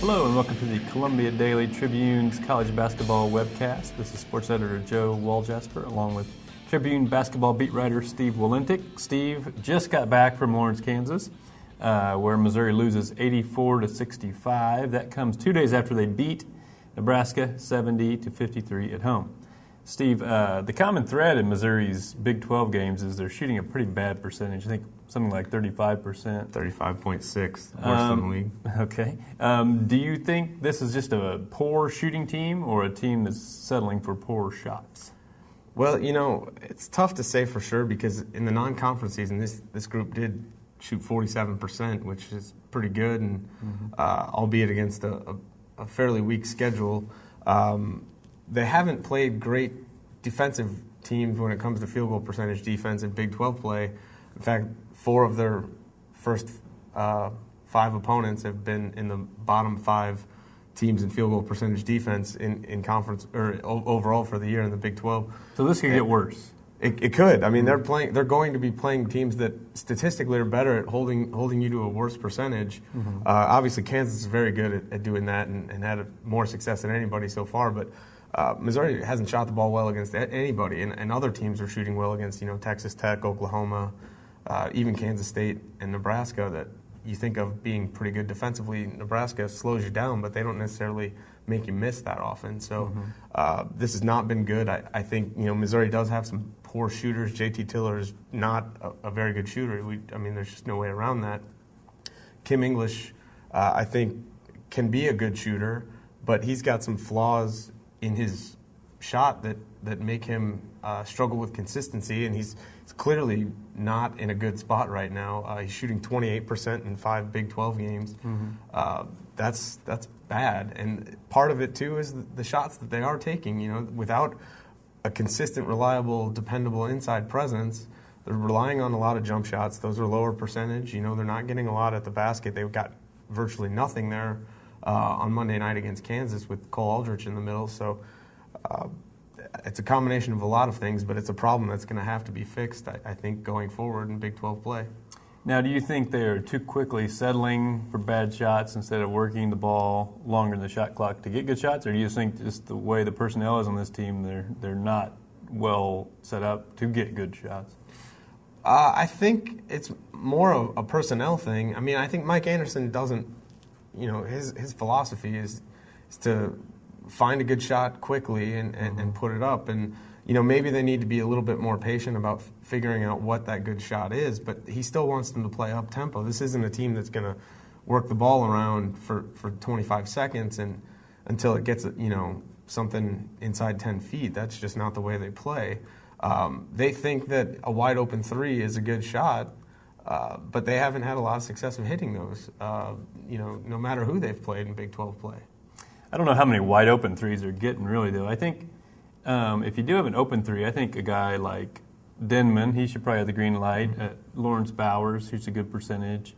Hello and welcome to the Columbia Daily Tribune's college basketball webcast. This is sports editor Joe Waljasper along with Tribune basketball beat writer Steve Walentik. Steve just got back from Lawrence, Kansas, where Missouri loses 84-65. That comes 2 days after they beat Nebraska 70-53 at home. Steve, the common thread in Missouri's Big 12 games is they're shooting a pretty bad percentage. I think something like 35%. 35.6, worse than the league. Okay. Do you think this is just a poor shooting team or a team that's settling for poor shots? Well, you know, it's tough to say for sure because in the non-conference season, this group did shoot 47%, which is pretty good, and albeit against a fairly weak schedule. They haven't played great defensive teams when it comes to field goal percentage defense in Big 12 play. In fact, 4 of their first 5 opponents have been in the bottom 5 teams in field goal percentage defense in conference or overall for the year in the Big 12. So this could get worse. It could. I mean, they're going to be playing teams that statistically are better at holding you to a worse percentage. Obviously, Kansas is very good at doing that and had more success than anybody so far. But Missouri hasn't shot the ball well against anybody, and other teams are shooting well against Texas Tech, Oklahoma, even Kansas State and Nebraska that you think of being pretty good defensively. Nebraska slows you down, but they don't necessarily make you miss that often. So this has not been good. I think Missouri does have some poor shooters. JT Tiller is not a very good shooter. There's just no way around that. Kim English, I think, can be a good shooter, but he's got some flaws in his shot that make him struggle with consistency, and he's clearly not in a good spot right now. He's shooting 28% in 5 Big 12 games. That's bad, and part of it too is the shots that they are taking. Without a consistent, reliable, dependable inside presence, they're relying on a lot of jump shots. Those are lower percentage. They're not getting a lot at the basket. They've got virtually nothing there on Monday night against Kansas with Cole Aldrich in the middle. So it's a combination of a lot of things, but it's a problem that's going to have to be fixed, I think, going forward in Big 12 play. Now, do you think they're too quickly settling for bad shots instead of working the ball longer in the shot clock to get good shots, or do you think just the way the personnel is on this team, they're not well set up to get good shots? I think it's more of a personnel thing. I think Mike Anderson doesn't, his philosophy is to find a good shot quickly and put it up. And, maybe they need to be a little bit more patient about figuring out what that good shot is, but he still wants them to play up-tempo. This isn't a team that's going to work the ball around for 25 seconds and until it gets, something inside 10 feet. That's just not the way they play. They think that a wide-open 3 is a good shot, but they haven't had a lot of success of hitting those, no matter who they've played in Big 12 play. I don't know how many wide-open threes they're getting, really, though. I think if you do have an open 3, I think a guy like Denman, he should probably have the green light. Lawrence Bowers shoots a good percentage.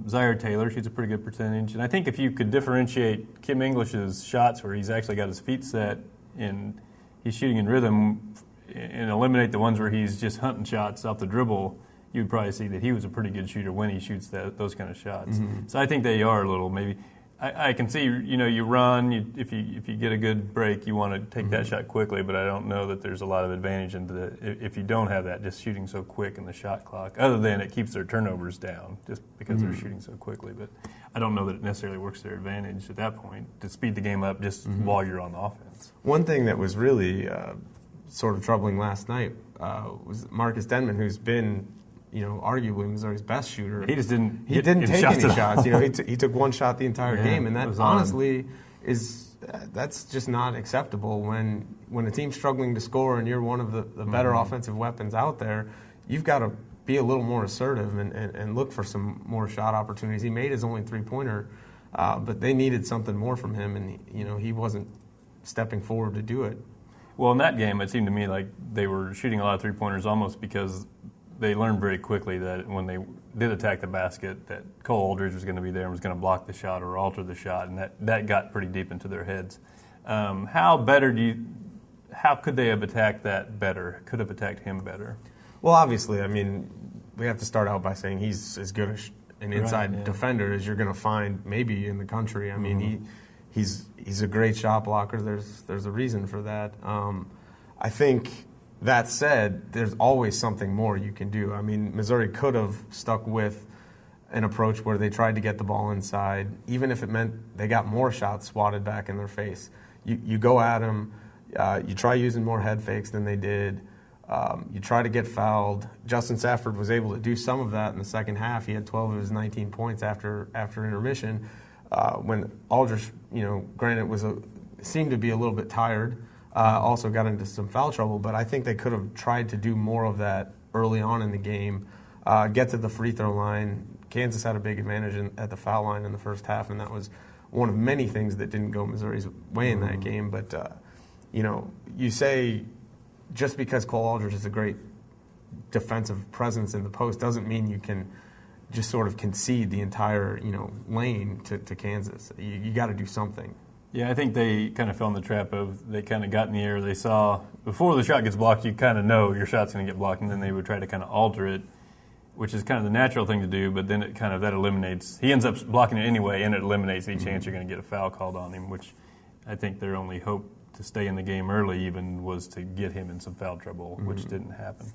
Zaire Taylor shoots a pretty good percentage. And I think if you could differentiate Kim English's shots where he's actually got his feet set and he's shooting in rhythm and eliminate the ones where he's just hunting shots off the dribble, you would probably see that he was a pretty good shooter when he shoots those kind of shots. So I think they are a little maybe. I can see, you run, if you get a good break, you want to take that shot quickly, but I don't know that there's a lot of advantage if you don't have that, just shooting so quick in the shot clock, other than it keeps their turnovers down just because they're shooting so quickly. But I don't know that it necessarily works to their advantage at that point to speed the game up just while you're on offense. One thing that was really sort of troubling last night was Marcus Denman, who's been arguably Missouri's best shooter. He just didn't. He didn't take any shots. He took one shot the entire game, and that honestly that's just not acceptable. When a team's struggling to score and you're one of the better offensive weapons out there, you've got to be a little more assertive and look for some more shot opportunities. He made his only 3-pointer, but they needed something more from him, and he wasn't stepping forward to do it. Well, in that game, it seemed to me like they were shooting a lot of 3-pointers almost because they learned very quickly that when they did attack the basket, that Cole Aldrich was going to be there and was going to block the shot or alter the shot, and that got pretty deep into their heads. How could they have attacked that better? Could have attacked him better? Well, obviously, we have to start out by saying he's as good an inside defender as you're going to find maybe in the country. I mean, he's a great shot blocker. There's a reason for that. I think that said, there's always something more you can do. I mean, Missouri could have stuck with an approach where they tried to get the ball inside, even if it meant they got more shots swatted back in their face. You go at them. You try using more head fakes than they did. You try to get fouled. Justin Safford was able to do some of that in the second half. He had 12 of his 19 points after intermission. When Aldrich, granted, seemed to be a little bit tired, also got into some foul trouble. But I think they could have tried to do more of that early on in the game, get to the free throw line. Kansas had a big advantage at the foul line in the first half, and that was one of many things that didn't go Missouri's way in that game. But, you say just because Cole Aldrich is a great defensive presence in the post doesn't mean you can just sort of concede the entire, lane to Kansas. You got to do something. Yeah, I think they kind of fell in the trap of they kind of got in the air. They saw before the shot gets blocked, you kind of know your shot's going to get blocked, and then they would try to kind of alter it, which is kind of the natural thing to do, but then it kind of that eliminates. He ends up blocking it anyway, and it eliminates any chance you're going to get a foul called on him, which I think their only hope to stay in the game early even was to get him in some foul trouble, which didn't happen.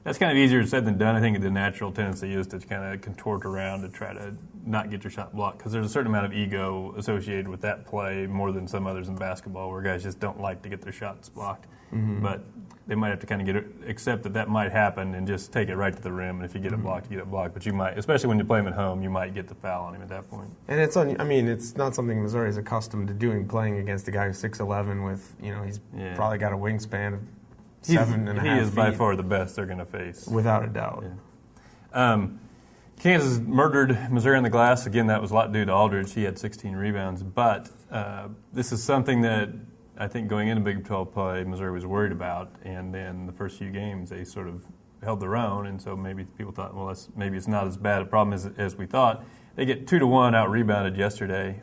That's kind of easier said than done. I think the natural tendency is to kind of contort around to try to not get your shot blocked because there's a certain amount of ego associated with that play more than some others in basketball where guys just don't like to get their shots blocked. But they might have to kind of accept that might happen and just take it right to the rim. And if you get it blocked, you get it blocked. But you might, especially when you play him at home, you might get the foul on him at that point. And it's not something Missouri is accustomed to doing, playing against a guy who's 6'11" with, he's probably got a wingspan of 7.5 feet. He is by far the best they're going to face. Without a doubt. Yeah. Kansas murdered Missouri on the glass. Again, that was a lot due to Aldridge. He had 16 rebounds. But this is something that I think going into Big 12 play, Missouri was worried about. And then the first few games, they sort of held their own. And so maybe people thought, well, maybe it's not as bad a problem as we thought. They get 2-1 out-rebounded yesterday.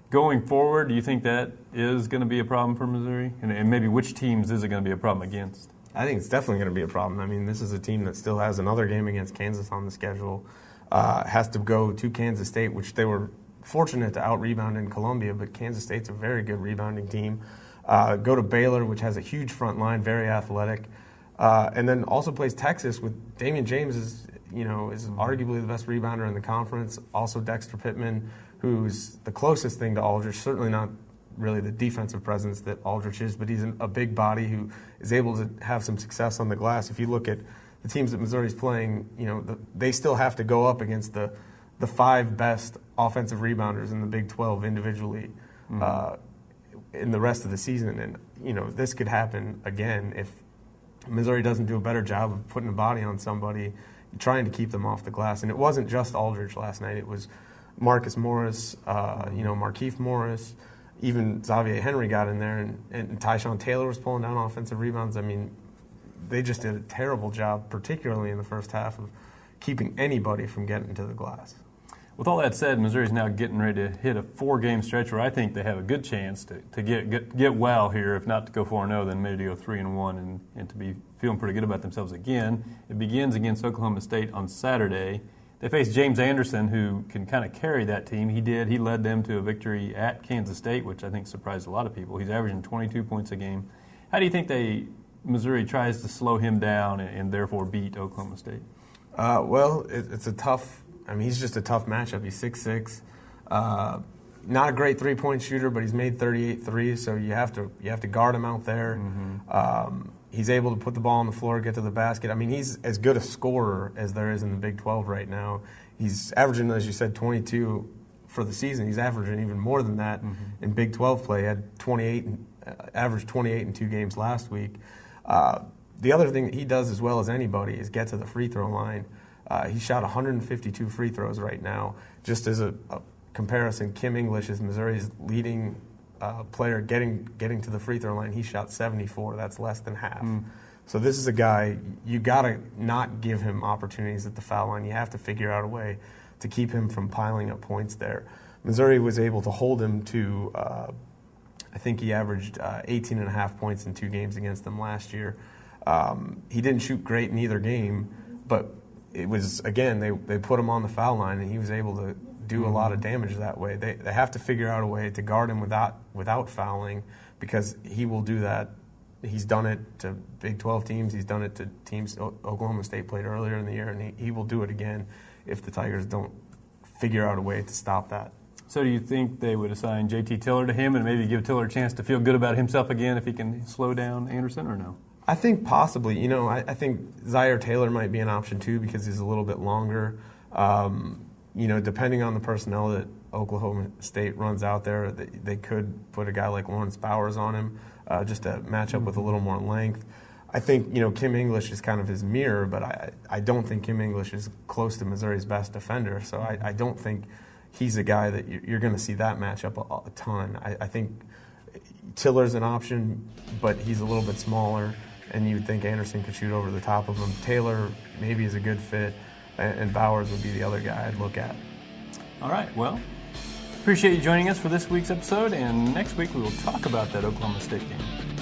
Going forward, do you think that is going to be a problem for Missouri? And maybe which teams is it going to be a problem against? I think it's definitely going to be a problem. I mean, this is a team that still has another game against Kansas on the schedule. Has to go to Kansas State, which they were fortunate to out-rebound in Columbia, but Kansas State's a very good rebounding team. Go to Baylor, which has a huge front line, very athletic. And then also plays Texas with Damian James is arguably the best rebounder in the conference. Also Dexter Pittman, who's the closest thing to Aldrich, certainly not really the defensive presence that Aldrich is, but he's a big body who is able to have some success on the glass. If you look at the teams that Missouri's playing, they still have to go up against the 5 best offensive rebounders in the Big 12 individually in the rest of the season. And, this could happen again if Missouri doesn't do a better job of putting a body on somebody, trying to keep them off the glass. And it wasn't just Aldrich last night. It was Marcus Morris, Markieff Morris, even Xavier Henry got in there, and Tyshawn Taylor was pulling down offensive rebounds. I mean, they just did a terrible job, particularly in the first half, of keeping anybody from getting to the glass. With all that said, Missouri's now getting ready to hit a 4-game stretch where I think they have a good chance to get well here, if not to go 4-0, then maybe to go 3-1 and to be feeling pretty good about themselves again. It begins against Oklahoma State on Saturday. They face James Anderson, who can kind of carry that team. He did. He led them to a victory at Kansas State, which I think surprised a lot of people. He's averaging 22 points a game. How do you think Missouri tries to slow him down and therefore beat Oklahoma State? It's a tough. I mean, he's just a tough matchup. He's 6'6", not a great three-point shooter, but he's made 38 threes, so you have to guard him out there. He's able to put the ball on the floor, get to the basket. I mean, he's as good a scorer as there is in the Big 12 right now. He's averaging, as you said, 22 for the season. He's averaging even more than that in Big 12 play. He had averaged 28 in 2 games last week. The other thing that he does as well as anybody is get to the free throw line. He shot 152 free throws right now. Just as a comparison, Kim English is Missouri's leading player getting to the free throw line. He shot 74. That's less than half. So this is a guy, you got to not give him opportunities at the foul line. You have to figure out a way to keep him from piling up points there. Missouri was able to hold him to, I think he averaged 18.5 points in 2 games against them last year. He didn't shoot great in either game, but it was, again, they put him on the foul line, and he was able to do a lot of damage that way. They have to figure out a way to guard him without fouling, because he will do that. He's done it to Big 12 teams. He's done it to teams Oklahoma State played earlier in the year, and he will do it again if the Tigers don't figure out a way to stop that. So do you think they would assign J.T. Tiller to him and maybe give Tiller a chance to feel good about himself again if he can slow down Anderson, or no? I think possibly. I think Zaire Taylor might be an option too, because he's a little bit longer. Depending on the personnel that Oklahoma State runs out there, they could put a guy like Lawrence Bowers on him just to match up with a little more length. I think, Kim English is kind of his mirror, but I don't think Kim English is close to Missouri's best defender, so I don't think he's a guy that you're going to see that match up a ton. I think Tiller's an option, but he's a little bit smaller, and you would think Anderson could shoot over the top of him. Taylor maybe is a good fit, and Bowers would be the other guy I'd look at. All right, well, appreciate you joining us for this week's episode, and next week we will talk about that Oklahoma State game.